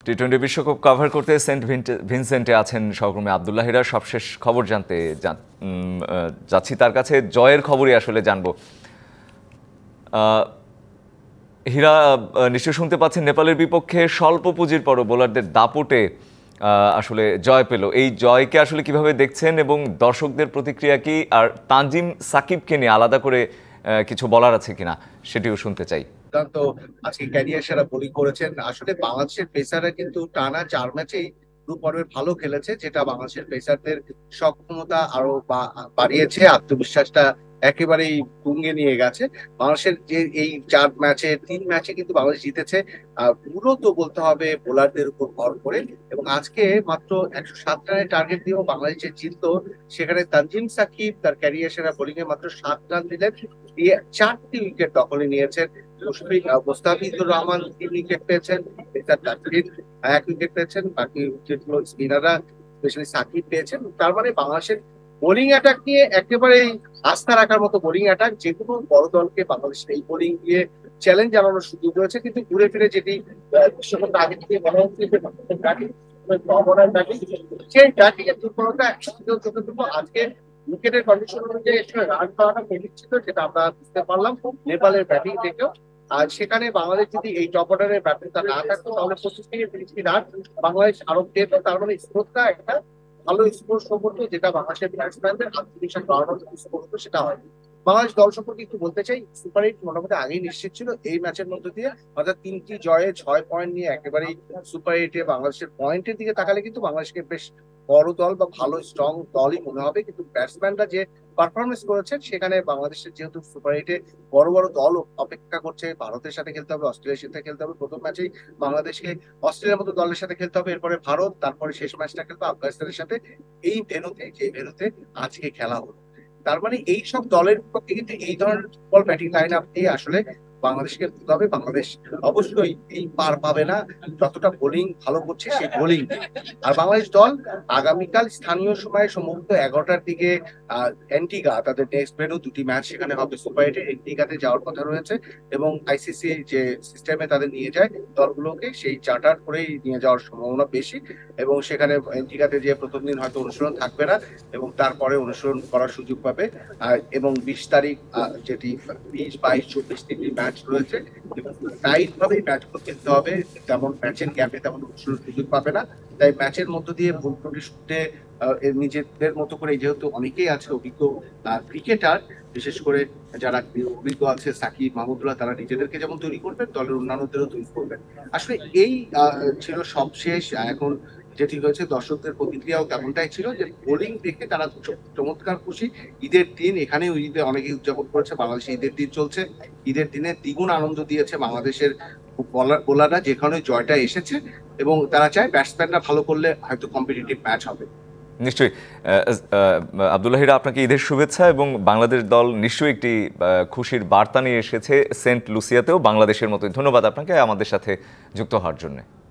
টি-20 বিশ্বকাপ কভার করতে সেন্ট ভিনসেন্টে আছেন সহকর্মী আব্দুল্লাহ হীরা। সবশেষ খবর জানতে যাচ্ছি তার কাছে, জয়ের খবরই আসলে জানবো। হীরা, নিশ্চয়ই শুনতে পাচ্ছেন নেপালের বিপক্ষে স্বল্প পুঁজির পরও বোলারদের দাপটে আসলে জয় পেল। এই জয়কে আসলে কিভাবে দেখছেন এবং দর্শকদের প্রতিক্রিয়া কি, আর তানজিম সাকিবকে নিয়ে আলাদা করে কিছু বলার আছে কিনা সেটিও শুনতে চাই। তো আজকে ক্যারিয়ার সেরা বোলিং করেছেন। আসলে বাংলাদেশের পেসাররা কিন্তু টানা 4 ম্যাচেই গ্রুপ পর্বে ভালো খেলেছে, যেটা বাংলাদেশের পেসারদের সক্ষমতা আরো বাড়িয়েছে, আত্মবিশ্বাসটা একেবারেই তুঙ্গে নিয়ে গেছে। বাংলাদেশের যে এই 4 ম্যাচে 3 ম্যাচে কিন্তু বাংলাদেশ জিতেছে মূলত বলতে হবে বোলারদের উপর ভর করে। এবং আজকে মাত্র 107 রানের টার্গেট দিয়েও বাংলাদেশ যে জিতলো, সেখানে তানজিম সাকিব তার ক্যারিয়ার সেরা বোলিং এ মাত্র 7 রান দিলেন, দিয়ে 4টি উইকেট দখলে নিয়েছেন। মোস্তাফিজুর রহমান 3 উইকেট পেয়েছেন, পেসার তাসকিন 1 উইকেট পেয়েছেন, বাকি উইকেট গুলো স্পিনাররা স্পেশালি সাকিব পেয়েছেন। তার মানে বাংলাদেশের বোলিং অ্যাটাক নিয়ে একেবারেই আস্থা রাখার মতো বোলিং অ্যাটাক। যে কোনো বড় দলকে বাংলাদেশের এই বোলিং দিয়ে চ্যালেঞ্জ জানানোর সুযোগ রয়েছে। কিন্তু ঘুরে ফিরে যেটি বিশ্বকাপের আগে থেকে বলা হচ্ছে যে সেই ব্যাটিং এর দুর্বলতা যতটুকু আজকে উইকেটের কন্ডিশন অনুযায়ী রান করাটা কঠিন ছিল, যেটা আমরা বুঝতে পারলাম নেপালের ব্যাটিং দেখেও। আর সেখানে বাংলাদেশ যদি এই টপ অর্ডারের ব্যাটিংটা না থাকতো, তাহলে 25 থেকে 30টি রান বাংলাদেশ আরো পেত। তার মানে স্কোরটা একটা ভালো স্কোর শো করতো, যেটা বাংলাদেশের ব্যাটসম্যানদের আত্মবিশ্বাস বাড়ানোর স্কোর হতো, সেটা হয়। বাংলাদেশ দল সম্পর্কে একটু বলতে চাই, সুপার এইট মোটামুটি আগেই নিশ্চিত ছিল এই ম্যাচের মধ্যে দিয়ে, অর্থাৎ 3টি জয়ে 6 পয়েন্ট নিয়ে একেবারেই সুপার এইটে। বাংলাদেশের পয়েন্টের দিকে তাকালে কিন্তু বাংলাদেশকে বেশ বড় দল বা ভালো স্ট্রং দলই মনে হবে। কিন্তু ব্যাটসম্যানরা যে পারফরমেন্স করেছেন, সেখানে বাংলাদেশের যেহেতু সুপার এইটে বড় বড় দল অপেক্ষা করছে, ভারতের সাথে খেলতে হবে, অস্ট্রেলিয়ার সাথে খেলতে হবে। প্রথম ম্যাচেই বাংলাদেশকে অস্ট্রেলিয়ার মতো দলের সাথে খেলতে হবে, এরপরে ভারত, তারপরে শেষ ম্যাচটা খেলবে আফগানিস্তানের সাথে। এই ভেন্যুতে যে ভেন্যুতে আজকে খেলা হলো, তার মানে এই সব দলের পক্ষে কিন্তু এই ধরনের ফুটবল ব্যাটিং লাইন আপ দিয়ে আসলে বাংলাদেশকে খেলতে হবে। বাংলাদেশ অবশ্যই এই পার পাবে না যতটা বোলিং ভালো করছে সেই বোলিং। আর বাংলাদেশ দল আগামীকাল স্থানীয় সময় সম্ভবত 11টার দিকে অ্যান্টিগা, তাদের নেক্সট ভেন্যু 2টি ম্যাচ সেখানে হবে সুপার এইটে, অ্যান্টিগাতে যাওয়ার কথা রয়েছে। এবং আইসিসি যে সিস্টেমে তাদের নিয়ে যায় দলগুলোকে, সেই চার্টার করেই নিয়ে যাওয়ার সম্ভাবনা বেশি। এবং সেখানে অ্যান্টিগাতে যে প্রথম দিন হয়তো অনুশীলন থাকবে না, এবং তারপরে অনুসরণ করার সুযোগ পাবে। এবং 20 তারিখ যেটি 20, 22, 24 তিনটি ম্যাচ রয়েছে, এবং টাইট ভাবে ম্যাচগুলো খেলতে হবে। তেমন ম্যাচের গ্যাপে তেমন অনুশীলন সুযোগ পাবে না। তাই ম্যাচের মধ্য দিয়ে ভুল ত্রুটি শুনতে নিজেদের মতো করে, যেহেতু অনেকেই আছে অভিজ্ঞ ক্রিকেটার, বিশেষ করে যারা অভিজ্ঞ আছে সাকিব মাহমুদুল্লাহ, তারা নিজেদেরকে যেমন তৈরি করবেন, দলের অন্যান্যদেরও তৈরি করবেন। আসলে এই ছিল সবশেষ। এখন যেটি হয়েছে, দর্শকদের প্রতিক্রিয়াও তেমনটাই ছিল যে বোলিং দেখে তারা চমৎকার খুশি। ঈদের দিন, এখানেও ঈদে অনেকেই উদযাপন করেছে, বাংলাদেশে ঈদের দিন চলছে। ঈদের দিনে দ্বিগুণ আনন্দ দিয়েছে বাংলাদেশের বোলাররা, যেখানে জয়টা এসেছে। এবং তারা চায় ব্যাটসম্যানরা ভালো করলে হয়তো কম্পিটিটিভ ম্যাচ হবে। নিশ্চয়ই। আব্দুল্লাহ হীরা, আপনাকে ঈদের শুভেচ্ছা। এবং বাংলাদেশ দল নিশ্চয়ই একটি খুশির বার্তা নিয়ে এসেছে সেন্ট লুসিয়াতেও বাংলাদেশের মতোই। ধন্যবাদ আপনাকে আমাদের সাথে যুক্ত হওয়ার জন্য।